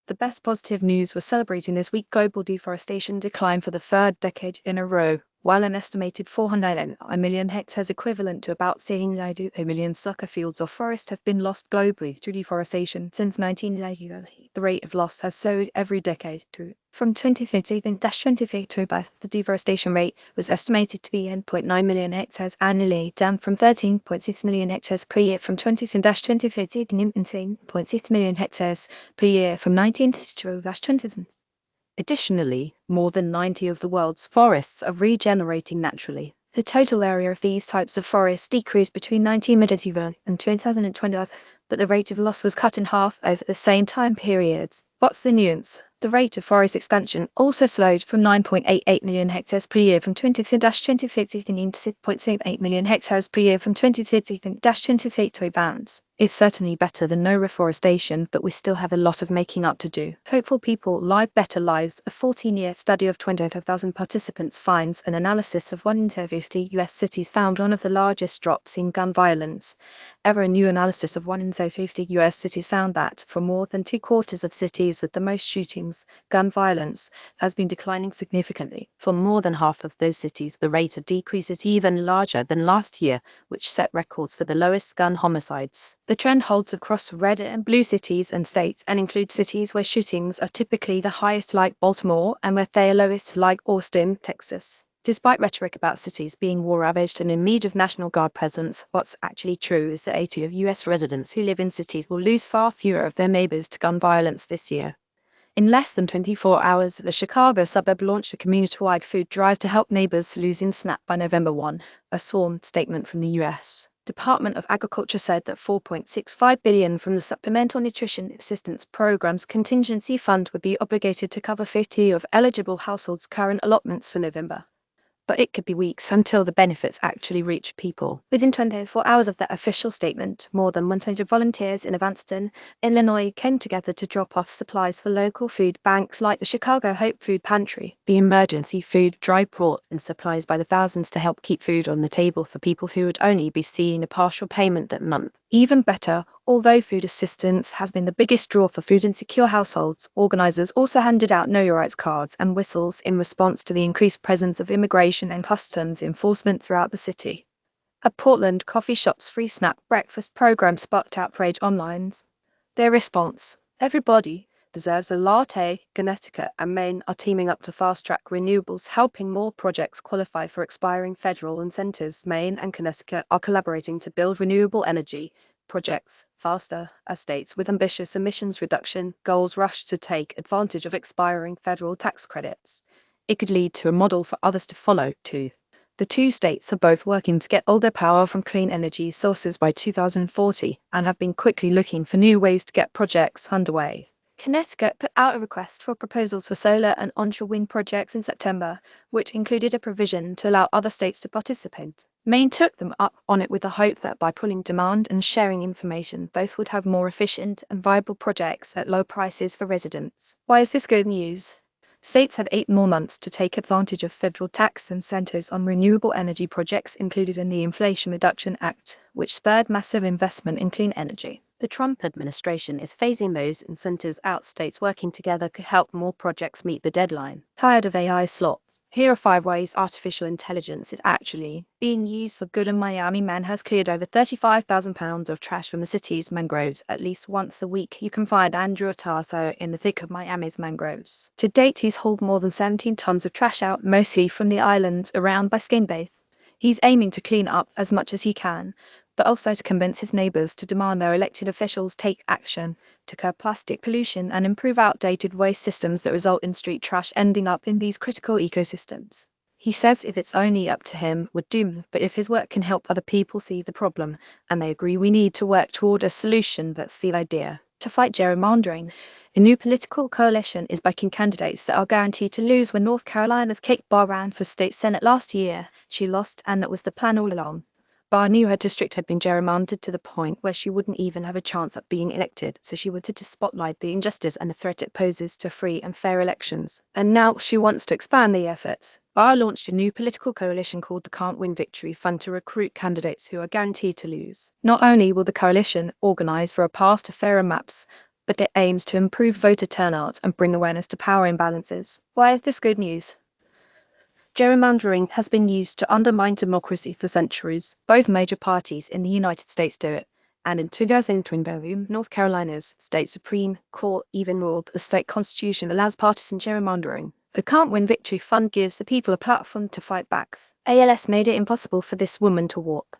The best positive news was celebrating this week global deforestation declined for the third decade in a row, while an estimated 409 million hectares equivalent to about 7.2 million soccer fields of forest have been lost globally through deforestation since 1990. The rate of loss has slowed every decade from 2050 to 2030. The deforestation rate was estimated to be 10.9 million hectares annually, down from 13.6 million hectares per year from 2010-2050 to 19.6 million hectares per year from 1932-2000. Additionally, more than 90 of the world's forests are regenerating naturally. The total area of these types of forests decreased between 1980 and 2020, but the rate of loss was cut in half over the same time periods. What's the nuance? The rate of forest expansion also slowed from 9.88 million hectares per year from 2010-2050 to 6.78 million hectares per year from 2030-2030 bounds. It's certainly better than no reforestation, but we still have a lot of making up to do. Hopeful people live better lives. A 14-year study of 25,000 participants finds an analysis of 1 in 50 US cities found one of the largest drops in gun violence ever. A new analysis of 1 in 50 US cities found that, for more than 2/4 of cities with the most shootings, gun violence has been declining significantly. For more than half of those cities, the rate of decrease is even larger than last year, which set records for the lowest gun homicides. The trend holds across red and blue cities and states and includes cities where shootings are typically the highest, like Baltimore, and where they are lowest, like Austin, Texas. Despite rhetoric about cities being war-ravaged and in need of National Guard presence, what's actually true is that 80 of US residents who live in cities will lose far fewer of their neighbors to gun violence this year. In less than 24 hours, the Chicago suburb launched a community-wide food drive to help neighbors losing SNAP by November 1, a sworn statement from the U.S. Department of Agriculture said that $4.65 billion from the Supplemental Nutrition Assistance Program's contingency fund would be obligated to cover 50 of eligible households' current allotments for November. But it could be weeks until the benefits actually reach people. Within 24 hours of that official statement, more than 100 volunteers in Evanston, Illinois, came together to drop off supplies for local food banks like the Chicago Hope Food Pantry. The emergency food drive brought in supplies by the thousands to help keep food on the table for people who would only be seeing a partial payment that month. Even better, although food assistance has been the biggest draw for food insecure households, organizers also handed out Know Your Rights cards and whistles in response to the increased presence of immigration and customs enforcement throughout the city. A Portland coffee shop's free snack breakfast program sparked outrage online. Their response: everybody deserves a latte. Connecticut and Maine are teaming up to fast-track renewables, helping more projects qualify for expiring federal incentives. Maine and Connecticut are collaborating to build renewable energy projects faster as states with ambitious emissions reduction goals rush to take advantage of expiring federal tax credits. It could lead to a model for others to follow, too. The two states are both working to get all their power from clean energy sources by 2040 and have been quickly looking for new ways to get projects underway. Connecticut put out a request for proposals for solar and onshore wind projects in September, which included a provision to allow other states to participate. Maine took them up on it with the hope that by pulling demand and sharing information, both would have more efficient and viable projects at low prices for residents. Why is this good news? States have 8 more months to take advantage of federal tax incentives on renewable energy projects included in the Inflation Reduction Act, which spurred massive investment in clean energy. The Trump administration is phasing those incentives out. States working together could help more projects meet the deadline. Tired of AI slots? Here are 5 ways artificial intelligence is actually being used for good. A Miami man has cleared over 35,000 pounds of trash from the city's mangroves at least once a week. You can find Andrew Tasso in the thick of Miami's mangroves. To date, he's hauled more than 17 tons of trash out, mostly from the islands around Biscayne Bay. He's aiming to clean up as much as he can, but also to convince his neighbors to demand their elected officials take action to curb plastic pollution and improve outdated waste systems that result in street trash ending up in these critical ecosystems. He says if it's only up to him, would do, but if his work can help other people see the problem, and they agree, we need to work toward a solution. That's the idea. To fight gerrymandering, a new political coalition is backing candidates that are guaranteed to lose. When North Carolina's Kate Barr ran for state senate last year, she lost, and that was the plan all along. Barr knew her district had been gerrymandered to the point where she wouldn't even have a chance at being elected, so she wanted to spotlight the injustice and the threat it poses to free and fair elections. And now she wants to expand the efforts. Barr launched a new political coalition called the Can't Win Victory Fund to recruit candidates who are guaranteed to lose. Not only will the coalition organize for a path to fairer maps, but it aims to improve voter turnout and bring awareness to power imbalances. Why is this good news? Gerrymandering has been used to undermine democracy for centuries. Both major parties in the United States do it, and in 2022, North Carolina's state Supreme Court even ruled the state constitution allows partisan gerrymandering. The Can't Win Victory Fund gives the people a platform to fight back. ALS made it impossible for this woman to walk.